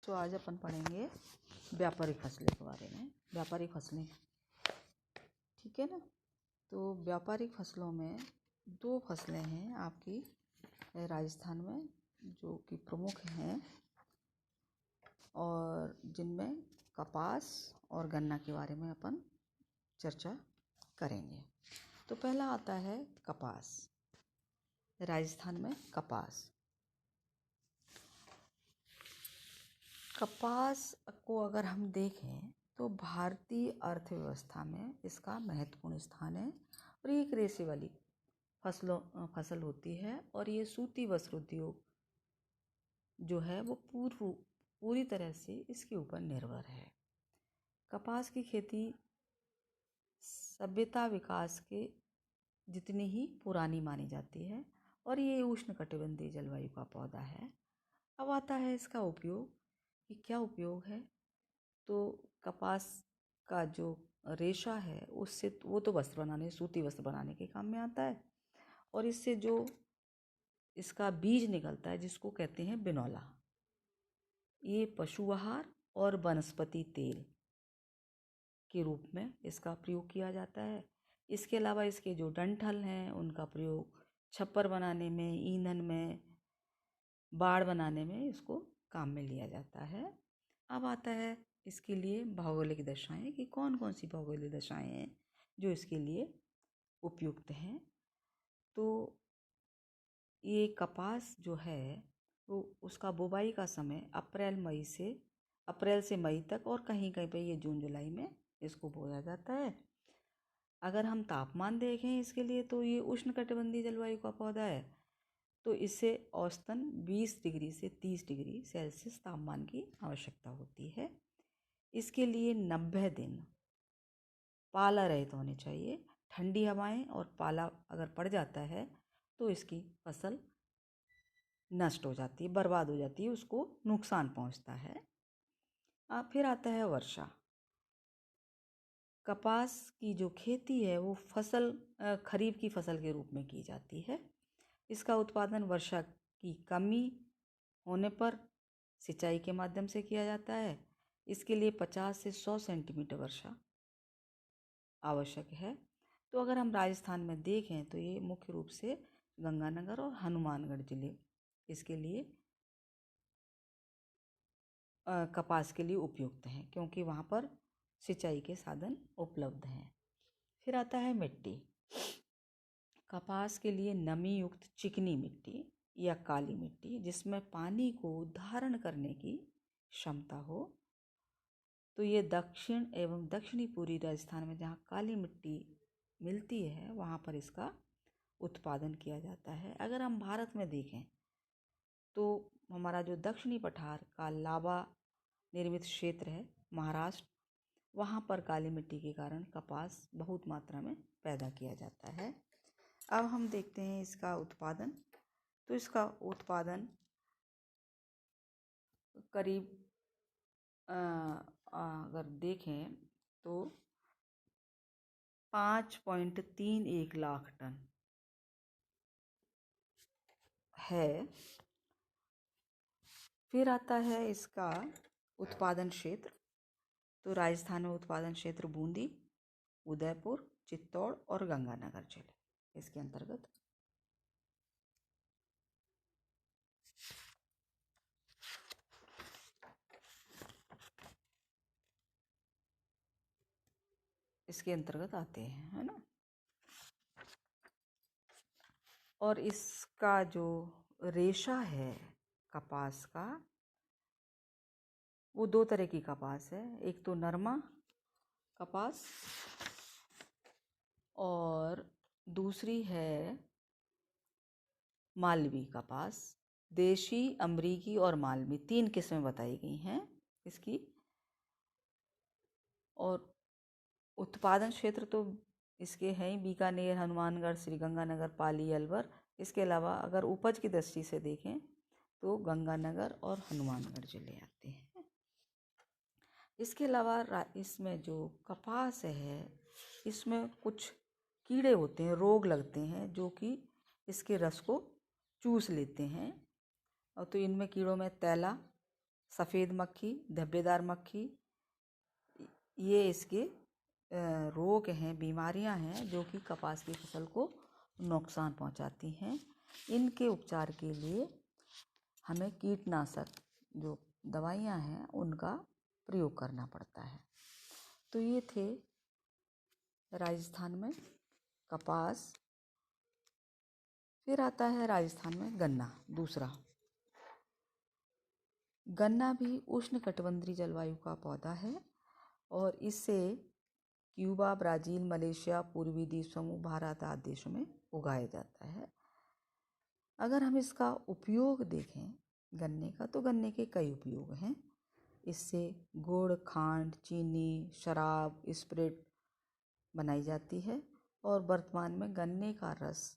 तो आज अपन पढ़ेंगे व्यापारिक फसलें के बारे में। व्यापारिक फसलें, ठीक है ना। तो व्यापारिक फसलों में दो फसलें हैं आपकी राजस्थान में जो कि प्रमुख हैं और जिनमें कपास और गन्ना के बारे में अपन चर्चा करेंगे। तो पहला आता है कपास। राजस्थान में कपास को अगर हम देखें तो भारतीय अर्थव्यवस्था में इसका महत्वपूर्ण स्थान है और ये एक रेशे वाली फसल होती है और ये सूती वस्त्र उद्योग जो है वो पूरी तरह से इसके ऊपर निर्भर है। कपास की खेती सभ्यता विकास के जितनी ही पुरानी मानी जाती है और ये उष्णकटिबंधीय जलवायु का पौधा है। अब आता है इसका उपयोग कि क्या उपयोग है। तो कपास का जो रेशा है उससे वो तो वस्त्र बनाने, सूती वस्त्र बनाने के काम में आता है और इससे जो इसका बीज निकलता है जिसको कहते हैं बिनौला, ये पशु आहार और वनस्पति तेल के रूप में इसका प्रयोग किया जाता है। इसके अलावा इसके जो डंठल हैं उनका प्रयोग छप्पर बनाने में, ईंधन में, बाड़ बनाने में इसको काम में लिया जाता है। अब आता है इसके लिए भौगोलिक दशाएं कि कौन कौन सी भौगोलिक दशाएं हैं जो इसके लिए उपयुक्त हैं। तो ये कपास जो है वो उसका बुवाई का समय अप्रैल से मई तक और कहीं कहीं पे ये जून जुलाई में इसको बोया जाता है। अगर हम तापमान देखें इसके लिए तो ये उष्णकटिबंधीय जलवायु का पौधा है, तो इसे औसतन 20 डिग्री से 30 डिग्री सेल्सियस तापमान की आवश्यकता होती है। इसके लिए 90 दिन पाला रहित होने चाहिए। ठंडी हवाएं और पाला अगर पड़ जाता है तो इसकी फसल नष्ट हो जाती है, बर्बाद हो जाती है, उसको नुकसान पहुंचता है। फिर आता है वर्षा। कपास की जो खेती है वो खरीफ की फसल के रूप में की जाती है। इसका उत्पादन वर्षा की कमी होने पर सिंचाई के माध्यम से किया जाता है। इसके लिए 50 से 100 सेंटीमीटर वर्षा आवश्यक है। तो अगर हम राजस्थान में देखें तो ये मुख्य रूप से गंगानगर और हनुमानगढ़ जिले इसके लिए कपास के लिए उपयुक्त हैं क्योंकि वहाँ पर सिंचाई के साधन उपलब्ध हैं। फिर आता है मिट्टी। कपास के लिए नमी युक्त चिकनी मिट्टी या काली मिट्टी जिसमें पानी को धारण करने की क्षमता हो। तो ये दक्षिण एवं दक्षिणी पूर्वी राजस्थान में जहाँ काली मिट्टी मिलती है वहाँ पर इसका उत्पादन किया जाता है। अगर हम भारत में देखें तो हमारा जो दक्षिणी पठार का लावा निर्मित क्षेत्र है महाराष्ट्र, वहाँ पर काली मिट्टी के कारण कपास बहुत मात्रा में पैदा किया जाता है। अब हम देखते हैं इसका उत्पादन। तो इसका उत्पादन करीब अगर देखें तो 5.31 लाख टन है। फिर आता है इसका उत्पादन क्षेत्र। तो राजस्थान में उत्पादन क्षेत्र बूंदी, उदयपुर, चित्तौड़ और गंगानगर जिले इसके अंतर्गत। आते हैं, है ना। और इसका जो रेशा है कपास का वो दो तरह की कपास है। एक तो नरमा कपास और दूसरी है मालवी कपास। देशी, अमरीकी और मालवी 3 किस्में बताई गई हैं इसकी। और उत्पादन क्षेत्र तो इसके हैं ही बीकानेर, हनुमानगढ़, श्रीगंगानगर, पाली, अलवर। इसके अलावा अगर उपज की दृष्टि से देखें तो गंगानगर और हनुमानगढ़ जिले आते हैं। इसके अलावा इसमें जो कपास है इसमें कुछ कीड़े होते हैं, रोग लगते हैं जो कि इसके रस को चूस लेते हैं। और तो इनमें कीड़ों में तैला, सफ़ेद मक्खी, धब्बेदार मक्खी, ये इसके रोग हैं, बीमारियां हैं जो कि कपास की फसल को नुकसान पहुंचाती हैं। इनके उपचार के लिए हमें कीटनाशक जो दवाइयां हैं उनका प्रयोग करना पड़ता है। तो ये थे राजस्थान में कपास। फिर आता है राजस्थान में गन्ना। दूसरा, गन्ना भी उष्णकटिबंधीय जलवायु का पौधा है और इसे क्यूबा, ब्राज़ील, मलेशिया, पूर्वी द्वीप समूह, भारत आदि देशों में उगाया जाता है। अगर हम इसका उपयोग देखें गन्ने का, तो गन्ने के कई उपयोग हैं। इससे गुड़, खांड, चीनी, शराब, स्प्रिट बनाई जाती है और वर्तमान में गन्ने का रस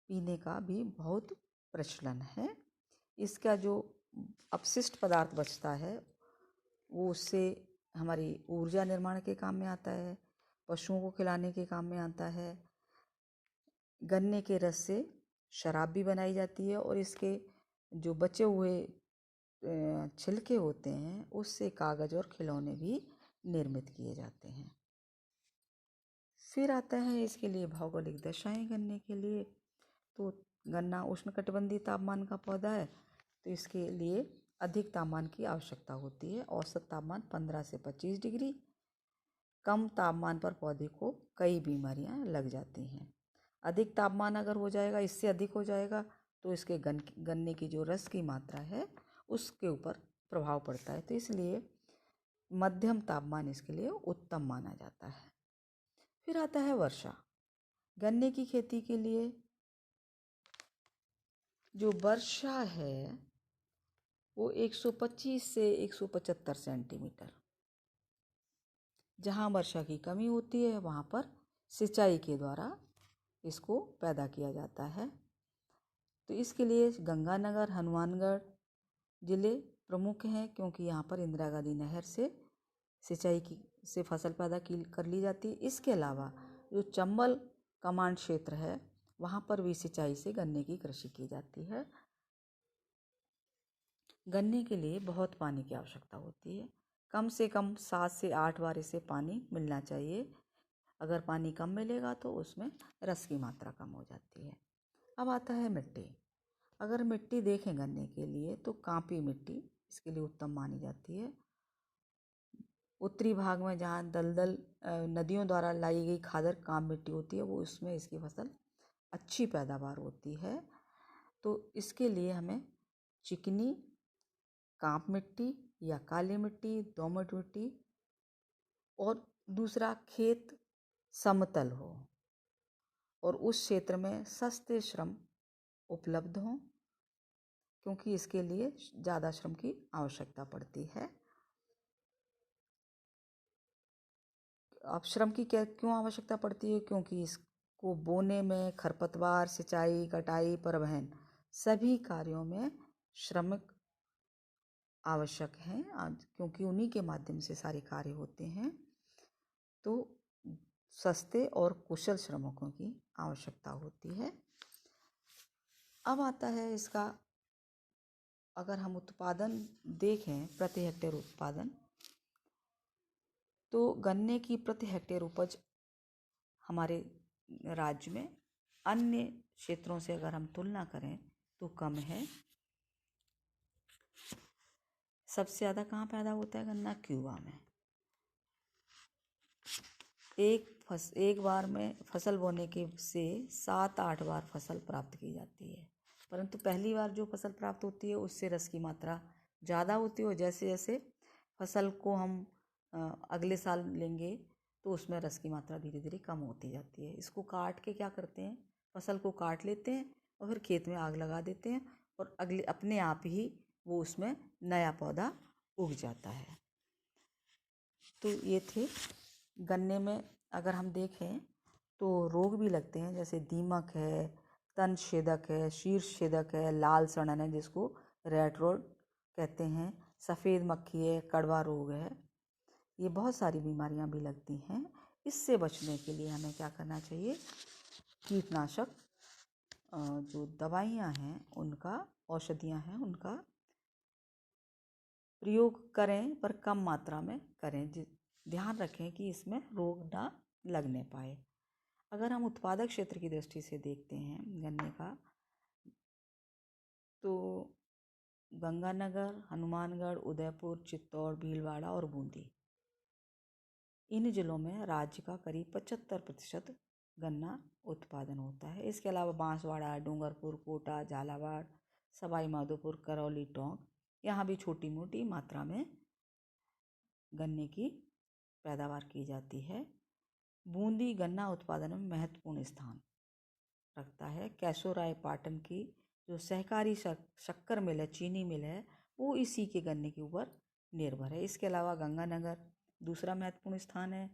पीने का भी बहुत प्रचलन है। इसका जो अपशिष्ट पदार्थ बचता है वो उससे हमारी ऊर्जा निर्माण के काम में आता है, पशुओं को खिलाने के काम में आता है। गन्ने के रस से शराब भी बनाई जाती है और इसके जो बचे हुए छिलके होते हैं उससे कागज़ और खिलौने भी निर्मित किए जाते हैं। फिर आता है इसके लिए भौगोलिक दशाएं। गन्ने के लिए तो गन्ना उष्णकटिबंधीय तापमान का पौधा है, तो इसके लिए अधिक तापमान की आवश्यकता होती है। औसत तापमान 15 से 25 डिग्री। कम तापमान पर पौधे को कई बीमारियां लग जाती हैं। अधिक तापमान अगर हो जाएगा, इससे अधिक हो जाएगा, तो इसके गन्ने की जो रस की मात्रा है उसके ऊपर प्रभाव पड़ता है। तो इसलिए मध्यम तापमान इसके लिए उत्तम माना जाता है। फिर आता है वर्षा। गन्ने की खेती के लिए जो वर्षा है वो 125 से 175 सेंटीमीटर। जहाँ वर्षा की कमी होती है वहाँ पर सिंचाई के द्वारा इसको पैदा किया जाता है। तो इसके लिए गंगानगर, हनुमानगढ़ ज़िले प्रमुख हैं, क्योंकि यहाँ पर इंदिरा गांधी नहर से सिंचाई की से फसल पैदा कर ली जाती है। इसके अलावा जो चंबल कमांड क्षेत्र है वहाँ पर भी सिंचाई से गन्ने की कृषि की जाती है। गन्ने के लिए बहुत पानी की आवश्यकता होती है। कम से कम 7 से 8 बार इसे पानी मिलना चाहिए। अगर पानी कम मिलेगा तो उसमें रस की मात्रा कम हो जाती है। अब आता है मिट्टी। अगर मिट्टी देखें गन्ने के लिए तो कांपी मिट्टी इसके लिए उत्तम मानी जाती है। उत्तरी भाग में जहाँ दलदल नदियों द्वारा लाई गई खादर कांप मिट्टी होती है वो उसमें इसकी फसल अच्छी पैदावार होती है। तो इसके लिए हमें चिकनी कांप मिट्टी या काली मिट्टी, दोमट मिट्टी, और दूसरा खेत समतल हो और उस क्षेत्र में सस्ते श्रम उपलब्ध हों, क्योंकि इसके लिए ज़्यादा श्रम की आवश्यकता पड़ती है। अब श्रम की क्यों आवश्यकता पड़ती है? क्योंकि इसको बोने में, खरपतवार, सिंचाई, कटाई, परिवहन सभी कार्यों में श्रमिक आवश्यक हैं, क्योंकि उन्हीं के माध्यम से सारे कार्य होते हैं। तो सस्ते और कुशल श्रमिकों की आवश्यकता होती है। अब आता है इसका, अगर हम उत्पादन देखें, प्रति हेक्टेयर उत्पादन, तो गन्ने की प्रति हेक्टेयर उपज हमारे राज्य में अन्य क्षेत्रों से अगर हम तुलना करें तो कम है। सबसे ज़्यादा कहाँ पैदा होता है गन्ना? क्यूबा में। एक बार में फसल बोने के से 7-8 बार फसल प्राप्त की जाती है, परंतु पहली बार जो फसल प्राप्त होती है उससे रस की मात्रा ज़्यादा होती है और जैसे जैसे फसल को हम अगले साल लेंगे तो उसमें रस की मात्रा धीरे धीरे कम होती जाती है। इसको काट के क्या करते हैं, फसल को काट लेते हैं और फिर खेत में आग लगा देते हैं और अपने आप ही वो उसमें नया पौधा उग जाता है। तो ये थे गन्ने में। अगर हम देखें तो रोग भी लगते हैं, जैसे दीमक है, तन छेदक है, शीर्ष छेदक है, लाल सड़न है जिसको रेड रोड कहते हैं, सफ़ेद मक्खी है, कड़वा रोग है। ये बहुत सारी बीमारियां भी लगती हैं। इससे बचने के लिए हमें क्या करना चाहिए? कीटनाशक जो दवाइयां हैं उनका, औषधियां हैं उनका प्रयोग करें पर कम मात्रा में करें। ध्यान रखें कि इसमें रोग ना लगने पाए। अगर हम उत्पादक क्षेत्र की दृष्टि से देखते हैं गन्ने का, तो गंगानगर, हनुमानगढ़, उदयपुर, चित्तौड़, भीलवाड़ा और बूंदी, इन जिलों में राज्य का करीब 75% गन्ना उत्पादन होता है। इसके अलावा बांसवाड़ा, डूंगरपुर, कोटा, झालावाड़, सवाई माधोपुर, करौली, टोंक, यहाँ भी छोटी मोटी मात्रा में गन्ने की पैदावार की जाती है। बूंदी गन्ना उत्पादन में महत्वपूर्ण स्थान रखता है। केशोराय पाटन की जो सहकारी शक्कर मिल है, चीनी मिल है, वो इसी के गन्ने के ऊपर निर्भर है। इसके अलावा गंगानगर दूसरा महत्वपूर्ण स्थान है,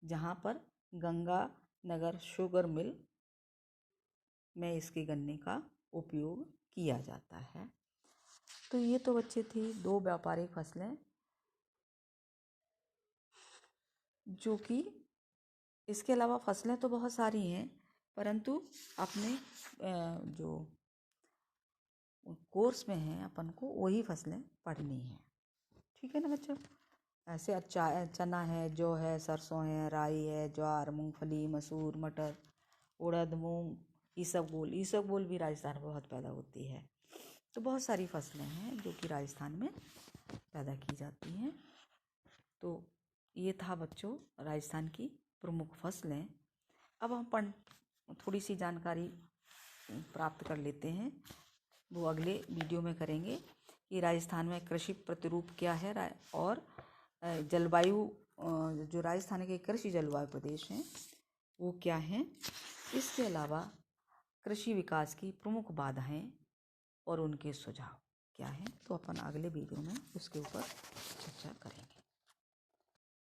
जहाँ पर गंगानगर शुगर मिल में इसके गन्ने का उपयोग किया जाता है। तो ये तो बच्चे थी 2 व्यापारिक फसलें, जो कि इसके अलावा फसलें तो बहुत सारी हैं, परंतु अपने जो कोर्स में है अपन को वही फसलें पढ़नी है। ठीक है ना बच्चों? ऐसे चना है, जौ है, सरसों है, राई है, ज्वार, मूंगफली, मसूर, मटर, उड़द, मूंग, इसबगोल भी राजस्थान में बहुत पैदा होती है। तो बहुत सारी फसलें हैं जो कि राजस्थान में पैदा की जाती हैं। तो ये था बच्चों राजस्थान की प्रमुख फसलें। अब हम थोड़ी सी जानकारी प्राप्त कर लेते हैं, वो अगले वीडियो में करेंगे कि राजस्थान में कृषि प्रतिरूप क्या है और जलवायु, जो राजस्थान के कृषि जलवायु प्रदेश हैं वो क्या हैं। इसके अलावा कृषि विकास की प्रमुख बाधाएं और उनके सुझाव क्या हैं, तो अपन अगले वीडियो में उसके ऊपर